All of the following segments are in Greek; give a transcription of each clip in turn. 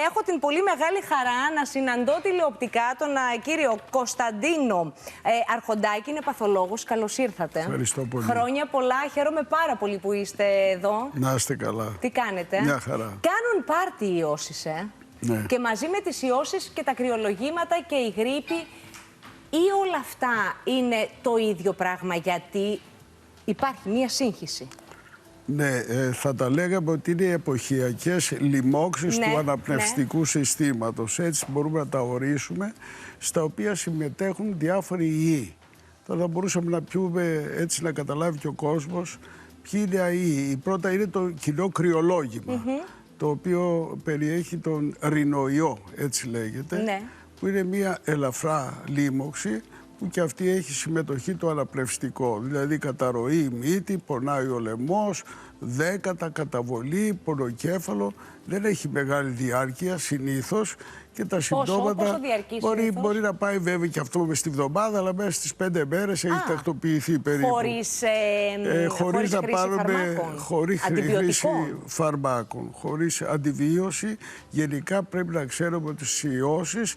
έχω την πολύ μεγάλη χαρά να συναντώ τηλεοπτικά τον κύριο Κωνσταντίνο Αρχοντάκη. Είναι παθολόγος. Καλώς ήρθατε. Ευχαριστώ πολύ. Χρόνια πολλά. Χαίρομαι πάρα πολύ που είστε εδώ. Να είστε καλά. Τι κάνετε? Μια χαρά. Κάνουν πάρτι οι ιώσεις, Ναι. Και μαζί με τις ιώσεις και τα κρυολογήματα και η γρίπη, ή όλα αυτά είναι το ίδιο πράγμα, γιατί υπάρχει μία σύγχυση? Ναι, θα τα λέγαμε ότι είναι εποχιακές λοιμώξεις του αναπνευστικού συστήματος. Έτσι μπορούμε να τα ορίσουμε, στα οποία συμμετέχουν διάφοροι ιοί. Τώρα θα μπορούσαμε να πιούμε, έτσι να καταλάβει και ο κόσμος, ποιοι είναι οι. Η πρώτα είναι το κοινό κρυολόγημα, το οποίο περιέχει τον ρυνοϊό, έτσι λέγεται, που είναι μια ελαφρά λίμωξη, που και αυτή έχει συμμετοχή το αναπνευστικό, δηλαδή καταρροή η μύτη, πονάει ο λαιμός, δέκατα, καταβολή, πονοκέφαλο, δεν έχει μεγάλη διάρκεια συνήθως και τα συμπτώματα μπορεί να πάει βέβαια και αυτό μες στη βδομάδα, αλλά μέσα στις 5 μέρες έχει τακτοποιηθεί περίπου. Χωρίς να πάρουμε, χωρίς χρήση φαρμάκων, χωρίς αντιβίωση. Γενικά πρέπει να ξέρουμε ότι στις ιώσεις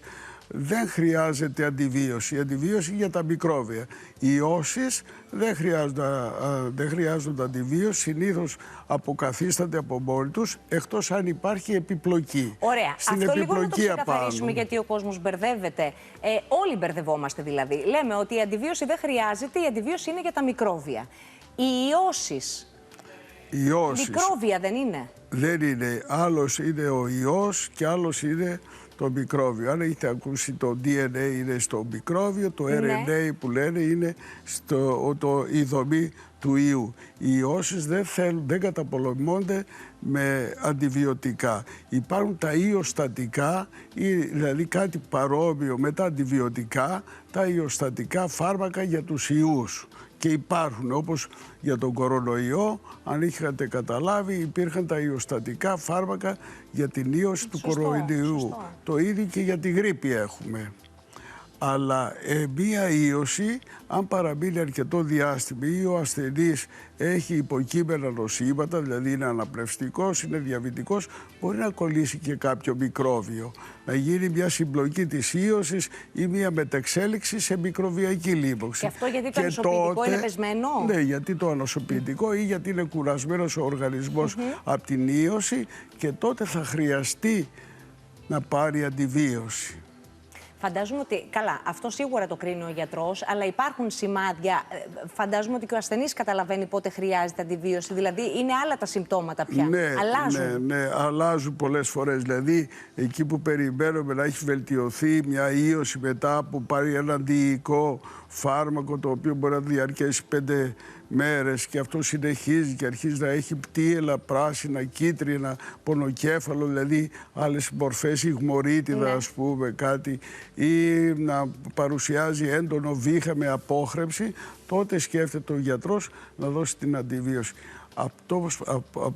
δεν χρειάζεται αντιβίωση. Η αντιβίωση για τα μικρόβια. Οι ιώσεις δεν χρειάζονται αντιβίωση. Συνήθως αποκαθίστανται από μόνοι τους, εκτός αν υπάρχει επιπλοκή. Ωραία. Στην αυτό επιπλοκή λίγο να το ξεκαθαρίσουμε, γιατί ο κόσμος μπερδεύεται. Όλοι μπερδευόμαστε δηλαδή. Λέμε ότι η αντιβίωση δεν χρειάζεται, η αντιβίωση είναι για τα μικρόβια. Οι ιώσεις, μικρόβια δεν είναι? Δεν είναι. Άλλος είναι ο ιός και άλλος είναι το μικρόβιο. Αν έχετε ακούσει, το DNA είναι στο μικρόβιο, το RNA που λένε είναι η δομή του ιού. Οι ιώσεις δεν καταπολεμώνται με αντιβιωτικά. Υπάρχουν τα ιοστατικά, δηλαδή κάτι παρόμοιο με τα αντιβιωτικά, τα ιοστατικά φάρμακα για τους ιούς. Και υπάρχουν, όπως για τον κορονοϊό, αν είχατε καταλάβει, υπήρχαν τα ιοστατικά φάρμακα για την ίωση του κορονοϊού. Το ίδιο και για τη γρίπη έχουμε. Αλλά μία ίωση, αν παραμείνει αρκετό διάστημα ή ο ασθενής έχει υποκείμενα νοσήματα, δηλαδή είναι αναπνευστικός, είναι διαβητικός, μπορεί να κολλήσει και κάποιο μικρόβιο. Να γίνει μια συμπλοκή της ίωσης ή μια μετεξέλιξη σε μικροβιακή λίμωξη. Και αυτό γιατί το ανοσοποιητικό είναι πεσμένο? Ναι, γιατί το ανοσοποιητικό ή γιατί είναι κουρασμένος ο οργανισμός από την ίωση, και τότε θα χρειαστεί να πάρει αντιβίωση. Φαντάζομαι ότι, καλά, αυτό σίγουρα το κρίνει ο γιατρός, αλλά υπάρχουν σημάδια. Φαντάζομαι ότι και ο ασθενής καταλαβαίνει πότε χρειάζεται αντιβίωση. Δηλαδή, είναι άλλα τα συμπτώματα πια. Αλλάζουν. Ναι, αλλάζουν πολλές φορές. Δηλαδή, εκεί που περιμένουμε να έχει βελτιωθεί μια ίωση μετά από πάρει ένα αντιϊκό φάρμακο, το οποίο μπορεί να διαρκέσει 5 μέρες, και αυτό συνεχίζει και αρχίζει να έχει πτύελα, πράσινα, κίτρινα, πονοκέφαλο, δηλαδή άλλες μορφές, ιγμωρίτιδα, ας πούμε, κάτι, ή να παρουσιάζει έντονο βήχα με απόχρεψη, τότε σκέφτεται ο γιατρός να δώσει την αντιβίωση.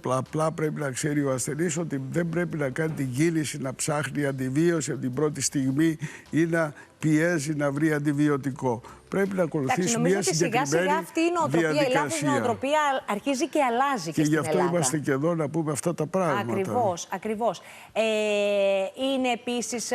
Απλά πρέπει να ξέρει ο ασθενής ότι δεν πρέπει να κάνει την κίνηση να ψάχνει αντιβίωση από την πρώτη στιγμή ή να πιέζει να βρει αντιβιωτικό. Πρέπει να ακολουθήσει μια συγκεκριμένη σιγά σιγά αυτή η νοοτροπία, η λάθος νοοτροπία αρχίζει και αλλάζει και γι' αυτό είμαστε και εδώ να πούμε αυτά τα πράγματα. Ακριβώς. Είναι επίσης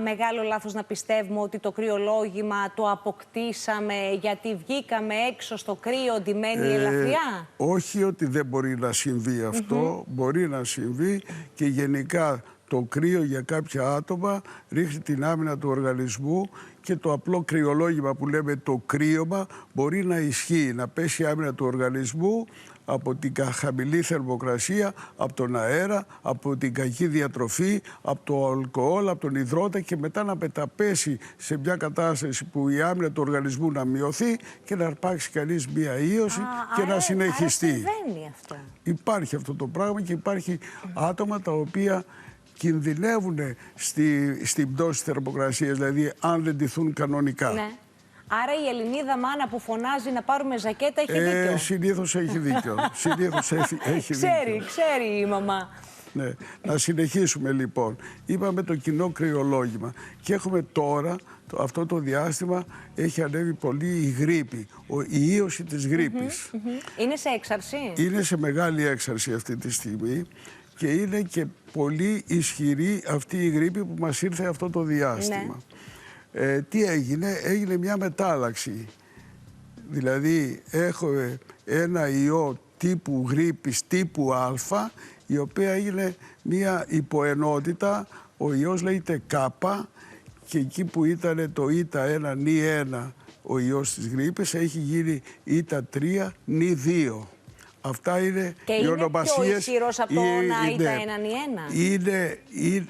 μεγάλο λάθος να πιστεύουμε ότι το κρυολόγημα το αποκτήσαμε γιατί βγήκαμε έξω στο κρύο ντυμένοι ελαφριά. Όχι ότι δεν μπορεί να συμβεί αυτό, μπορεί να συμβεί, και γενικά το κρύο για κάποια άτομα ρίχνει την άμυνα του οργανισμού, και το απλό κρυολόγημα που λέμε το κρύωμα μπορεί να ισχύει, να πέσει η άμυνα του οργανισμού από την χαμηλή θερμοκρασία, από τον αέρα, από την κακή διατροφή, από το αλκοόλ, από τον υδρότα, και μετά να μεταπέσει σε μια κατάσταση που η άμυνα του οργανισμού να μειωθεί και να αρπάξει κανείς μια ίωση και να συνεχιστεί. Συμβαίνει αυτό. Υπάρχει αυτό το πράγμα, και υπάρχει άτομα τα οποία κινδυνεύουν στην πτώση θερμοκρασίας, δηλαδή αν δεν ντυθούν κανονικά. Ναι. Άρα η Ελληνίδα μάνα που φωνάζει να πάρουμε ζακέτα έχει δίκιο. Συνήθως έχει δίκιο. Ξέρει η μαμά. Ναι. Να συνεχίσουμε λοιπόν. Είπαμε το κοινό κρυολόγημα. Και έχουμε τώρα, αυτό το διάστημα, έχει ανέβει πολύ η γρίπη, η ίωση της γρίπης. Είναι σε έξαρση? Είναι σε μεγάλη έξαρση αυτή τη στιγμή. και είναι και πολύ ισχυρή αυτή η γρίπη που μας ήρθε αυτό το διάστημα. Ναι. Τι έγινε? Έγινε μια μετάλλαξη. Δηλαδή έχουμε ένα ιό τύπου γρίπης τύπου Α, η οποία έγινε μια υποενότητα, ο ιός λέγεται Κάπα, και εκεί που ήταν το Ήτα 1 νη 1 ο ιός της γρίπης, έχει γίνει Ήτα 3 νη 2. Αυτά είναι οι ονομασίες. Και είναι πιο ισχυρός από το Ήτα 1 νη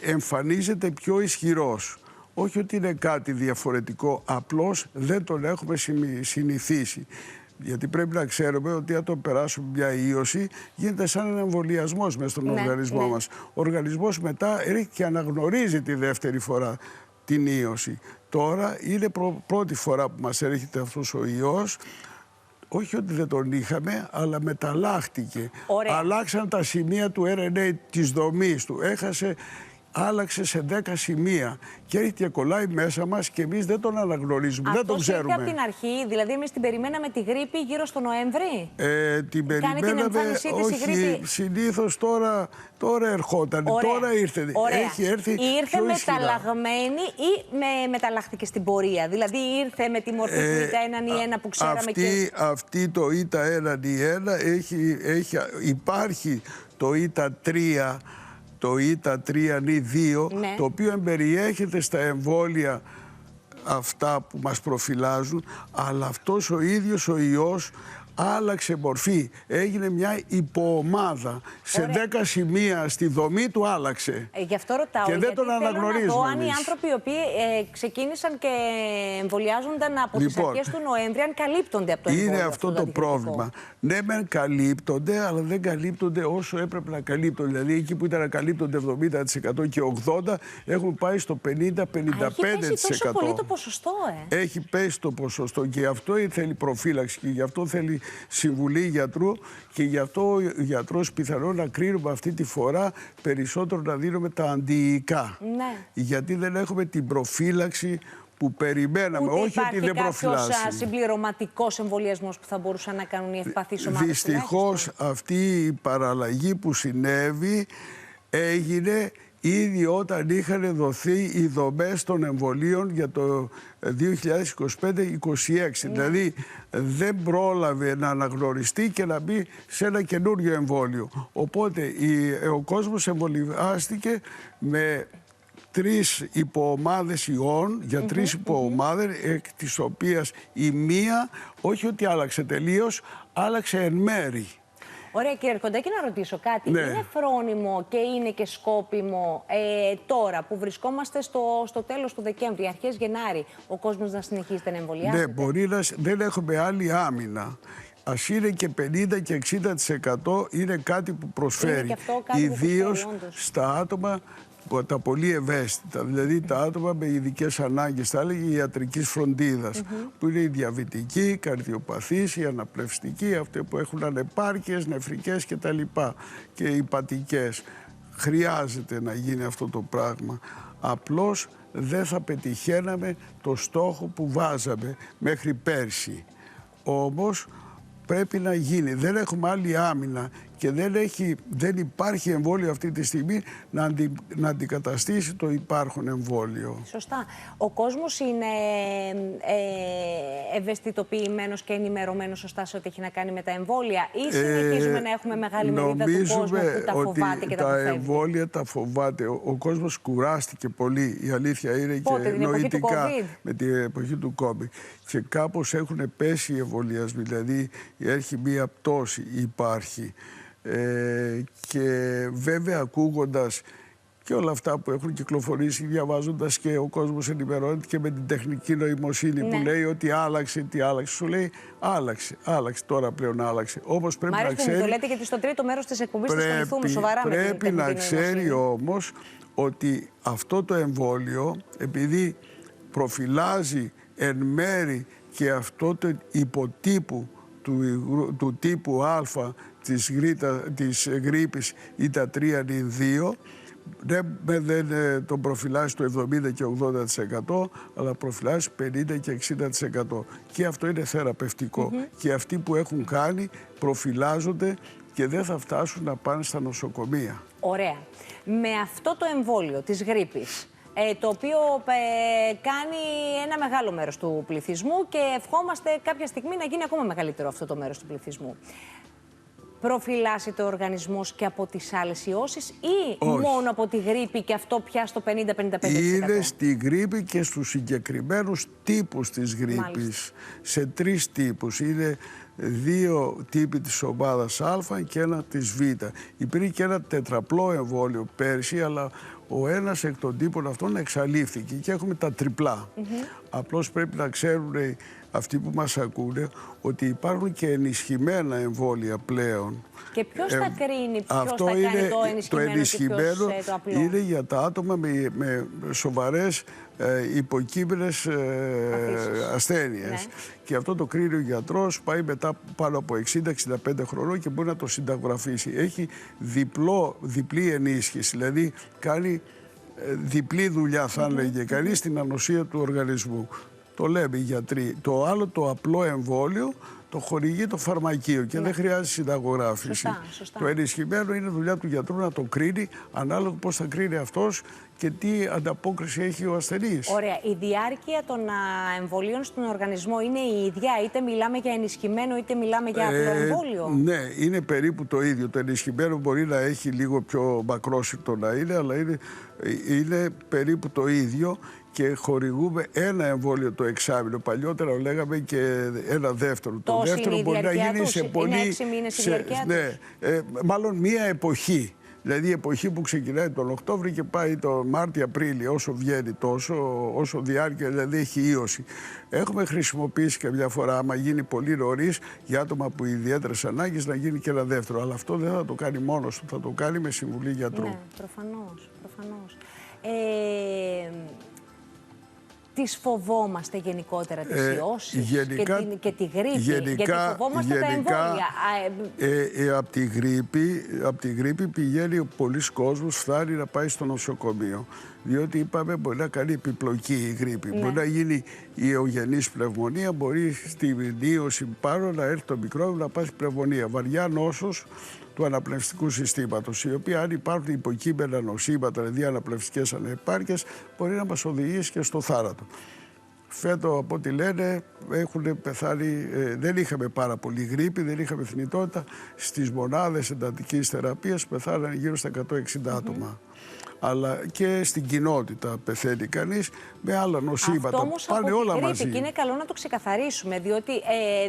1. Εμφανίζεται πιο ισχυρός. Όχι ότι είναι κάτι διαφορετικό, απλώς δεν τον έχουμε συνηθίσει. Γιατί πρέπει να ξέρουμε ότι αν τον περάσουμε μια ίωση, γίνεται σαν ένα εμβολιασμός μέσα στον οργανισμό μας. Ο οργανισμός μετά έρχεται και αναγνωρίζει τη δεύτερη φορά την ίωση. Τώρα είναι πρώτη φορά που μας έρχεται αυτός ο ιός. Όχι ότι δεν τον είχαμε, αλλά μεταλλάχτηκε. Ωραία. Αλλάξαν τα σημεία του RNA της δομής του. Άλλαξε σε 10 σημεία και έρχεται και κολλάει μέσα μας και εμείς δεν τον αναγνωρίζουμε, δεν τον ξέρουμε. Αυτό από την αρχή, δηλαδή εμείς την περιμέναμε τη γρίπη γύρω στο Νοέμβρη. Την περιμέναμε, την εμφάνισή της η γρίπη. Συνήθως τώρα ερχόταν, τώρα ήρθε. Έχει έρθει ήρθε μεταλλαγμένη ή μεταλλάχθηκε στην πορεία? Δηλαδή ήρθε με τη μορφή του Ήτα 1 νη 1 που ξέραμε αυτή το Ήτα 1 νη 1 υπάρχει το Ήτα 3, το Ήτα 3 νη 2, το οποίο εμπεριέχεται στα εμβόλια αυτά που μας προφυλάζουν, αλλά αυτός ο ίδιος ο ιός άλλαξε μορφή. Έγινε μια υποομάδα. Σε 10 σημεία στη δομή του άλλαξε. Γι' αυτό ρωτάω. Και δεν τον αναγνωρίζουμε. Αν οι άνθρωποι οι οποίοι ξεκίνησαν και εμβολιάζονταν από τις αρχές του Νοέμβρη, αν καλύπτονται από το εμβόλιο. Είναι αυτό το πρόβλημα. Ναι, μεν καλύπτονται, αλλά δεν καλύπτονται όσο έπρεπε να καλύπτονται. Δηλαδή εκεί που ήταν να καλύπτονται 70% και 80%, έχουν πάει στο 50-55%. Έχει πέσει τόσο πολύ το ποσοστό, Έχει πέσει το ποσοστό και γι' αυτό θέλει προφύλαξη και γι' αυτό θέλει συμβουλή γιατρού, και γι' αυτό ο γιατρός πιθανόν να κρίνουμε αυτή τη φορά περισσότερο να δίνουμε τα αντιϊκά. Ναι. Γιατί δεν έχουμε την προφύλαξη που περιμέναμε. Όχι ότι δεν προφυλάσσει. Υπάρχει κάποιος συμπληρωματικός εμβολιασμός που θα μπορούσαν να κάνουν οι ευπαθείς ομάδες? Δυστυχώς αυτή η παραλλαγή που συνέβη έγινε ήδη όταν είχαν δοθεί οι δομές των εμβολίων για το 2025-26. Δηλαδή δεν πρόλαβε να αναγνωριστεί και να μπει σε ένα καινούριο εμβόλιο. Οπότε ο κόσμος εμβολιάστηκε με 3 υποομάδες ιών, για 3 υποομάδες, εκ της οποίας η μία όχι ότι άλλαξε τελείως, άλλαξε εν μέρη. Ωραία, κύριε Αρχοντάκη, να ρωτήσω κάτι. Ναι. Είναι φρόνιμο και είναι και σκόπιμο τώρα που βρισκόμαστε στο τέλος του Δεκέμβρη, αρχές Γενάρη, ο κόσμος να συνεχίζεται να εμβολιάζεται? Ναι, μπορεί να... Δεν έχουμε άλλη άμυνα. Ας είναι και 50% και 60% είναι κάτι που προσφέρει. Ιδίως στα άτομα τα πολύ ευαίσθητα, δηλαδή τα άτομα με ειδικές ανάγκες, θα έλεγε ιατρικής φροντίδας, που είναι οι διαβητικοί, οι καρδιοπαθείς, οι αναπνευστικοί, αυτοί που έχουν ανεπάρκειες, νεφρικές κτλ. Και οι πατικές. Χρειάζεται να γίνει αυτό το πράγμα. Απλώς δεν θα πετυχαίναμε το στόχο που βάζαμε μέχρι πέρσι. Όμως πρέπει να γίνει. Δεν έχουμε άλλη άμυνα και δεν υπάρχει εμβόλιο αυτή τη στιγμή να αντικαταστήσει το υπάρχον εμβόλιο. Σωστά. Ο κόσμος είναι ευαισθητοποιημένος και ενημερωμένος σωστά σε ό,τι έχει να κάνει με τα εμβόλια, ή συνεχίζουμε να έχουμε μεγάλη μερίδα του κόσμου που τα φοβάται και τα αποφεύγει? Τα εμβόλια τα φοβάται. Ο κόσμος κουράστηκε πολύ. Η αλήθεια είναι. Πότε, και νοητικά με την εποχή του COVID. Και κάπως έχουν πέσει οι εμβολιασμοί. Δηλαδή έχει μία πτώση, υπάρχει. Και βέβαια ακούγοντας και όλα αυτά που έχουν κυκλοφορήσει, διαβάζοντας και ο κόσμος ενημερώνεται και με την τεχνική νοημοσύνη που λέει ότι άλλαξε, τι άλλαξε. Σου λέει άλλαξε, τώρα πλέον άλλαξε. Όμως πρέπει να ξέρει... το λέτε γιατί στο τρίτο μέρος της εκπομπής θα ασχοληθούμε σοβαρά με την τεχνική νοημοσύνη. Πρέπει να ξέρει όμως ότι αυτό το εμβόλιο, επειδή προφυλάζει εν μέρη και αυτό το υποτύπου του τύπου Α της γρίπης Ήτα 3 νη 2, δεν τον προφυλάζει το 70 και 80%, αλλά προφυλάζει 50 και 60%. Και αυτό είναι θεραπευτικό. Και αυτοί που έχουν κάνει προφυλάζονται και δεν θα φτάσουν να πάνε στα νοσοκομεία. Ωραία. Με αυτό το εμβόλιο της γρίπης, το οποίο κάνει ένα μεγάλο μέρος του πληθυσμού και ευχόμαστε κάποια στιγμή να γίνει ακόμα μεγαλύτερο αυτό το μέρος του πληθυσμού. Προφυλάσσεται ο οργανισμός και από τις άλλες ιώσεις ή όχι, μόνο από τη γρίπη και αυτό πια στο 50-55%? Είναι στη γρίπη και στους συγκεκριμένους τύπους της γρίπης. Μάλιστα. Σε 3 τύπους. Είναι 2 τύποι της ομάδας Α και 1 της Β. Υπήρχε και ένα τετραπλό εμβόλιο πέρσι, αλλά ο ένας εκ των τύπων αυτών εξαλείφθηκε και έχουμε τα τριπλά. Απλώς πρέπει να ξέρουν αυτοί που μας ακούνε ότι υπάρχουν και ενισχυμένα εμβόλια πλέον. Και ποιος θα κρίνει, ποιος αυτό θα είναι, κάνει το ενισχυμένο και ποιος το απλό? Είναι για τα άτομα με σοβαρές υποκείμενες ασθένειες. Ναι. Και αυτό το κρίνει ο γιατρός, πάει μετά πάνω από 60-65 χρονών και μπορεί να το συνταγογραφήσει. Έχει διπλή ενίσχυση, δηλαδή κάνει διπλή δουλειά, θα έλεγε κανείς, στην ανοσία του οργανισμού. Το λέμε οι γιατροί. Το άλλο, το απλό εμβόλιο, το χορηγεί το φαρμακείο και δεν χρειάζεται συνταγογράφηση. Σωστά. Το ενισχυμένο είναι δουλειά του γιατρού να το κρίνει, ανάλογα πώς θα κρίνει αυτός και τι ανταπόκριση έχει ο ασθενής. Ωραία. Η διάρκεια των εμβολίων στον οργανισμό είναι η ίδια, είτε μιλάμε για ενισχυμένο είτε μιλάμε για απλό εμβόλιο? Ναι, είναι περίπου το ίδιο. Το ενισχυμένο μπορεί να έχει λίγο πιο μακρόσυρτο να είναι, αλλά είναι περίπου το ίδιο. Και χορηγούμε ένα εμβόλιο το εξάμηνο. Παλιότερα λέγαμε και ένα δεύτερο. Το δεύτερο μπορεί να γίνει σε πολύ. Είναι 6 μήνες η διάρκεια ναι, μάλλον μία εποχή. Δηλαδή η εποχή που ξεκινάει τον Οκτώβριο και πάει τον Μάρτιο-Απρίλιο, όσο βγαίνει όσο διάρκεια δηλαδή έχει ίωση. Έχουμε χρησιμοποιήσει και μια φορά, άμα γίνει πολύ νωρίς, για άτομα που ιδιαίτερες ανάγκες, να γίνει και ένα δεύτερο. Αλλά αυτό δεν θα το κάνει μόνος του, θα το κάνει με συμβουλή γιατρού. Ναι, προφανώς. Τις φοβόμαστε γενικότερα τις ιώσεις και τη γρίπη, γιατί φοβόμαστε τα εμβόλια. Από τη γρίπη πηγαίνει πολλοί κόσμος, φτάνει να πάει στο νοσοκομείο. Διότι είπαμε μπορεί να κάνει επιπλοκή η γρίπη. Ναι. Μπορεί να γίνει η εογενής πνευμονία, μπορεί στη ίωση πάνω να έρθει το μικρόβιο να πάθει πνευμονία. Βαριά νόσος του αναπνευστικού συστήματος, η οποία αν υπάρχουν υποκείμενα νοσήματα, δηλαδή αναπνευστικές ανεπάρκειες, μπορεί να μας οδηγήσει και στο θάνατο. Φέτο, από ό,τι λένε, έχουν πεθάνει, δεν είχαμε πάρα πολύ γρίπη, δεν είχαμε θνητότητα. Στις μονάδες εντατικής θεραπείας πεθάνανε γύρω στα 160 άτομα. Αλλά και στην κοινότητα πεθαίνει κανείς με άλλα νοσήματα. Αυτό όμως πάνε όλα μαζί. Και είναι καλό να το ξεκαθαρίσουμε, διότι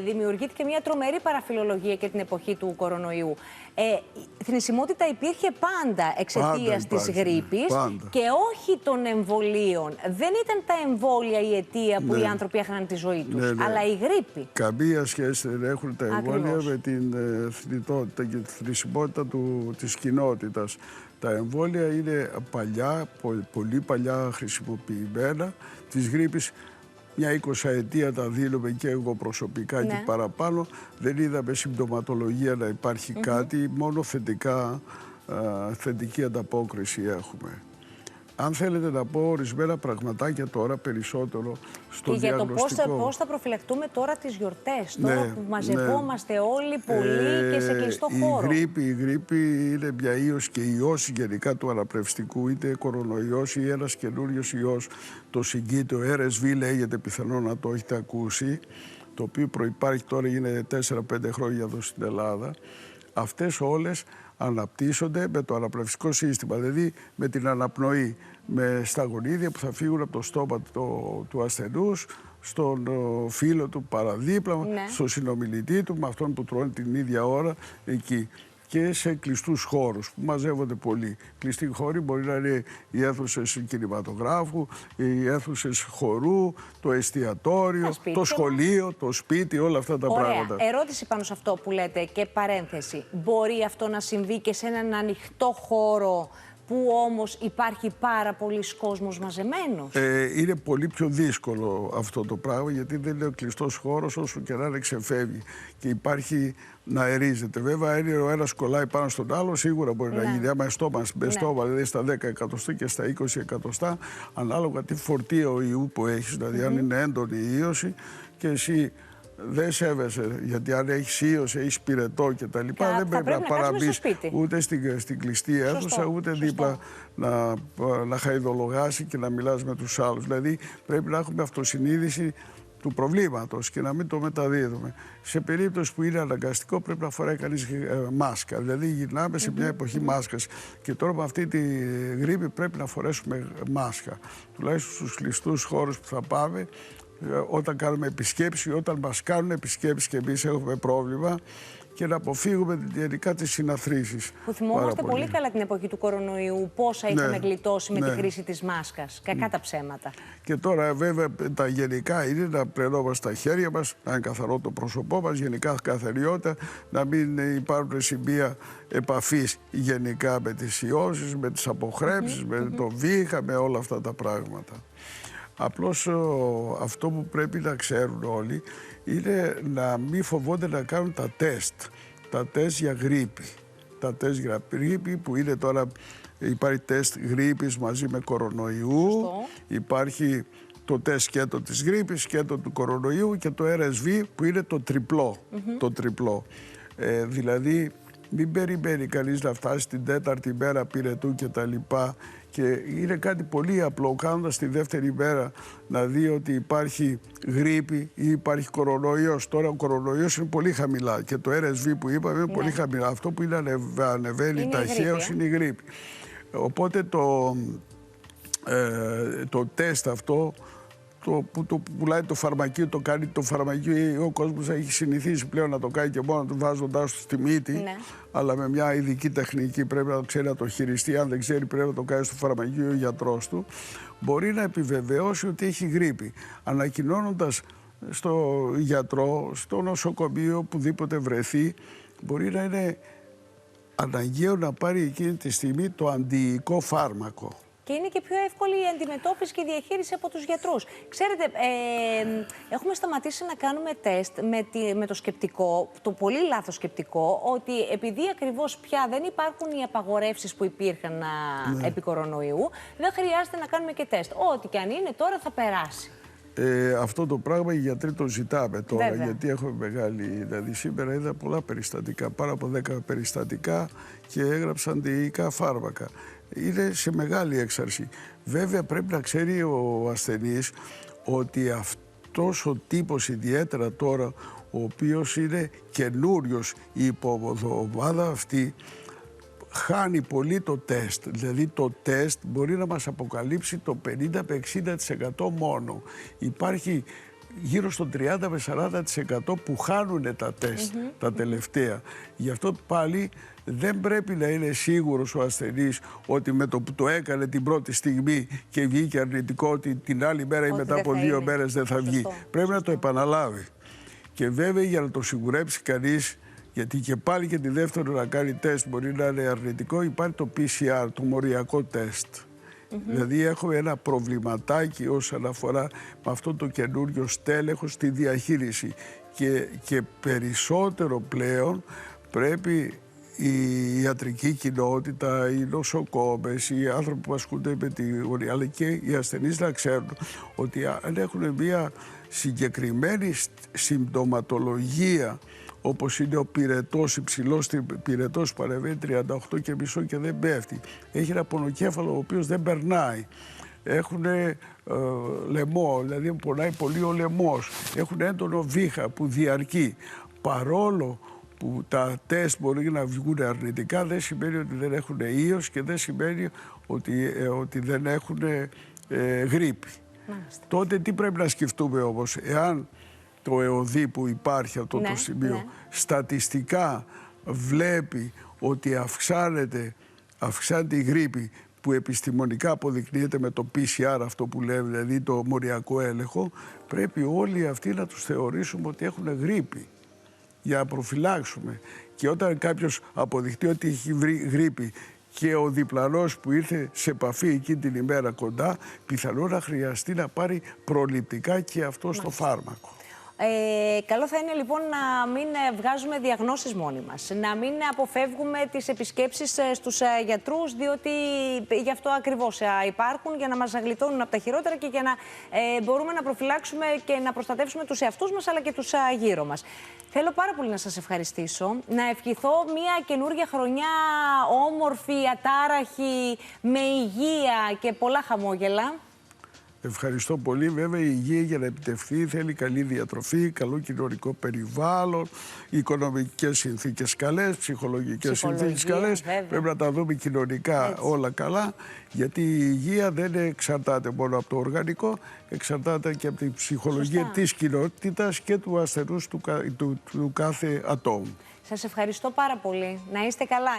δημιουργήθηκε μια τρομερή παραφιλολογία και την εποχή του κορονοϊού. Θνησιμότητα υπήρχε πάντα εξαιτίας της γρίπης και όχι των εμβολίων. Δεν ήταν τα εμβόλια η αιτία που οι άνθρωποι έχαναν τη ζωή τους, αλλά η γρίπη. Καμία σχέση δεν έχουν τα εμβόλια με την θνητότητα και τη θνησιμότητα της κοινότητας. Τα εμβόλια είναι παλιά, πολύ παλιά χρησιμοποιημένα. Της γρίπης μια 20 τα δίνουμε και εγώ προσωπικά και παραπάνω. Δεν είδαμε συμπτωματολογία να υπάρχει κάτι, μόνο θετική ανταπόκριση έχουμε. Αν θέλετε να πω ορισμένα πραγματάκια τώρα περισσότερο στο διαγνωστικό. Και για το πώς θα προφυλακτούμε τώρα τις γιορτές, τώρα που μαζευόμαστε όλοι πολύ και σε κλειστό χώρο. Η γρίπη είναι μια ίωση και η ιώση γενικά του αναπνευστικού, είτε κορονοϊός ή ένας καινούριος ιός, το συγκίτιο RSV λέγεται, πιθανόν να το έχετε ακούσει, το οποίο προϋπάρχει τώρα, είναι 4-5 χρόνια εδώ στην Ελλάδα. Αυτές όλες αναπτύσσονται με το αναπνευστικό σύστημα, δηλαδή με την αναπνοή, στα γονίδια που θα φύγουν από το στόμα του ασθενούς, στον φίλο του παραδίπλα, στον συνομιλητή του, με αυτόν που τρώνε την ίδια ώρα εκεί. Και σε κλειστούς χώρους που μαζεύονται πολλοί. Κλειστοί χώροι μπορεί να είναι οι αίθουσες κινηματογράφου, οι αίθουσες χορού, το εστιατόριο, το σχολείο, το σπίτι, όλα αυτά τα πράγματα. Ερώτηση πάνω σε αυτό που λέτε και παρένθεση. Μπορεί αυτό να συμβεί και σε έναν ανοιχτό χώρο που όμως υπάρχει πάρα πολλής κόσμος μαζεμένος? Είναι πολύ πιο δύσκολο αυτό το πράγμα, γιατί δεν είναι ο κλειστός χώρος, όσο και να είναι ξεφεύγει και υπάρχει να αερίζεται. Βέβαια, αν ο ένας κολλάει πάνω στον άλλο, σίγουρα μπορεί να γίνει. Άμα στόμα, δηλαδή στα 10 εκατοστά και στα 20 εκατοστά, ανάλογα τι φορτίο ιού που έχεις, δηλαδή αν είναι έντονη η ίωση και εσύ δεν σέβεσαι, γιατί αν έχεις ίος, έχεις πυρετό κτλ. Δεν πρέπει να παραμπείς ούτε στην κλειστή αίθουσα, ούτε δίπλα να χαϊδολογάσει και να μιλάς με τους άλλους. Δηλαδή πρέπει να έχουμε αυτοσυνείδηση του προβλήματος και να μην το μεταδίδουμε. Σε περίπτωση που είναι αναγκαστικό πρέπει να φοράει κανείς μάσκα. Δηλαδή γυρνάμε σε μια εποχή μάσκας και τώρα με αυτή τη γρίπη πρέπει να φορέσουμε μάσκα. Τουλάχιστον στους κλειστούς χώρους που θα πάμε, όταν κάνουμε επισκέψεις, όταν μας κάνουν επισκέψεις και εμείς έχουμε πρόβλημα, και να αποφύγουμε γενικά τις συναθρήσεις. Που θυμόμαστε πολύ καλά την εποχή του κορονοϊού, πόσα είχαμε γλιτώσει με τη χρήση της μάσκας. Κακά τα ψέματα. Και τώρα βέβαια τα γενικά είναι να πλενόμαστε τα χέρια μας, να είναι καθαρό το πρόσωπό μας, γενικά καθαριότητα, να μην υπάρχουν σημεία επαφής γενικά με τις ιώσεις, με τις αποχρέψεις, με το βήχα, με όλα αυτά τα πράγματα. Απλώς αυτό που πρέπει να ξέρουν όλοι είναι να μην φοβόνται να κάνουν τα τεστ. Τα τεστ για γρίπη. Τα τεστ για γρίπη που είναι τώρα, υπάρχει τεστ γρίπης μαζί με κορονοϊού. Σωστό. Υπάρχει το τεστ σκέτο της γρίπης, σκέτο του κορονοϊού και το RSV που είναι το τριπλό. Το τριπλό. Δηλαδή μην περιμένει κανείς να φτάσει την 4η μέρα πυρετού κτλ. Και είναι κάτι πολύ απλό, κάνοντας τη δεύτερη μέρα να δει ότι υπάρχει γρίπη ή υπάρχει κορονοϊός. Τώρα ο κορονοϊός είναι πολύ χαμηλά και το RSV που είπαμε είναι πολύ χαμηλά. Αυτό που ανεβαίνει ταχαίως είναι η γρίπη. Οπότε το τεστ αυτό που το πουλάει το φαρμακείο, το κάνει το φαρμακείο, ο κόσμος έχει συνηθίσει πλέον να το κάνει και μόνο του βάζοντάς του στη μύτη, αλλά με μια ειδική τεχνική πρέπει να το ξέρει να το χειριστεί. Αν δεν ξέρει πρέπει να το κάνει στο φαρμακείο ο γιατρός του. Μπορεί να επιβεβαιώσει ότι έχει γρίπη, ανακοινώνοντας στο γιατρό, στο νοσοκομείο, οπουδήποτε βρεθεί. Μπορεί να είναι αναγκαίο να πάρει εκείνη τη στιγμή το αντιϊκό φάρμακο. Και είναι και πιο εύκολη η αντιμετώπιση και η διαχείριση από τους γιατρούς. Ξέρετε, έχουμε σταματήσει να κάνουμε τεστ με το σκεπτικό, το πολύ λάθος σκεπτικό, ότι επειδή ακριβώς πια δεν υπάρχουν οι απαγορεύσεις που υπήρχαν επί κορονοϊού, δεν χρειάζεται να κάνουμε και τεστ. Ό,τι και αν είναι τώρα θα περάσει. Αυτό το πράγμα οι γιατροί το ζητάμε τώρα, Βέβαια. γιατί έχουμε μεγάλη. Δηλαδή, σήμερα είδα πολλά περιστατικά, πάνω από 10 περιστατικά και έγραψαν αντιϊκά φάρμακα. Είναι σε μεγάλη έξαρση. Βέβαια, πρέπει να ξέρει ο ασθενής ότι αυτός ο τύπος, ιδιαίτερα τώρα, ο οποίος είναι καινούριος, η υποβομάδα αυτή, χάνει πολύ το τεστ. Δηλαδή το τεστ μπορεί να μας αποκαλύψει το 50 με 60% μόνο. Υπάρχει γύρω στο 30 με 40% που χάνουν τα τεστ τα τελευταία. Γι' αυτό πάλι δεν πρέπει να είναι σίγουρος ο ασθενής ότι με το που το έκανε την πρώτη στιγμή και βγήκε αρνητικό, ότι την άλλη μέρα ή μετά από 2 μέρες δεν θα βγει. Πρέπει να το επαναλάβει. Και βέβαια για να το σιγουρέψει κανείς, γιατί και πάλι και τη δεύτερη να κάνει τεστ μπορεί να είναι αρνητικό, υπάρχει το PCR, το μοριακό τεστ. Δηλαδή έχουμε ένα προβληματάκι όσον αφορά με αυτό το καινούριο στέλεχος στη διαχείριση. Και περισσότερο πλέον πρέπει η ιατρική κοινότητα, οι νοσοκόμες, οι άνθρωποι που ασκούνται με τη γωνία, αλλά και οι ασθενείς να ξέρουν ότι αν έχουν μια συγκεκριμένη συμπτωματολογία, όπως είναι ο πυρετός, υψηλός πυρετός που παρεμβαίνει 38,5 και δεν πέφτει. Έχει ένα πονοκέφαλο ο οποίος δεν περνάει. Έχουν λαιμό, δηλαδή πονάει πολύ ο λαιμός. Έχουν έντονο βήχα που διαρκεί. Παρόλο που τα τεστ μπορεί να βγουν αρνητικά, δεν σημαίνει ότι δεν έχουν ίος και δεν σημαίνει ότι δεν έχουν γρίπη. Τότε τι πρέπει να σκεφτούμε όμως, εάν το ΕΟΔΗ που υπάρχει αυτό το σημείο στατιστικά βλέπει ότι αυξάνεται η γρίπη, που επιστημονικά αποδεικνύεται με το PCR, αυτό που λέμε, δηλαδή το μοριακό έλεγχο, πρέπει όλοι αυτοί να τους θεωρήσουμε ότι έχουν γρίπη για να προφυλάξουμε. Και όταν κάποιος αποδειχτεί ότι έχει γρίπη και ο διπλανός που ήρθε σε επαφή εκείνη την ημέρα κοντά, πιθανόν να χρειαστεί να πάρει προληπτικά και αυτό στο φάρμακο. Καλό θα είναι λοιπόν να μην βγάζουμε διαγνώσεις μόνοι μας, να μην αποφεύγουμε τις επισκέψεις στους γιατρούς, διότι γι' αυτό ακριβώς υπάρχουν, για να μας γλιτώνουν από τα χειρότερα και για να μπορούμε να προφυλάξουμε και να προστατεύσουμε τους εαυτούς μας αλλά και τους γύρω μας. Θέλω πάρα πολύ να σας ευχαριστήσω, να ευχηθώ μια καινούργια χρονιά όμορφη, ατάραχη, με υγεία και πολλά χαμόγελα. Ευχαριστώ πολύ. Βέβαια, η υγεία για να επιτευχθεί θέλει καλή διατροφή, καλό κοινωνικό περιβάλλον, οικονομικές συνθήκες καλές, ψυχολογικές συνθήκες καλές. Πρέπει να τα δούμε κοινωνικά όλα καλά, γιατί η υγεία δεν εξαρτάται μόνο από το οργανικό, εξαρτάται και από την ψυχολογία της κοινότητας και του ασθενούς του κάθε ατόμου. Σας ευχαριστώ πάρα πολύ. Να είστε καλά.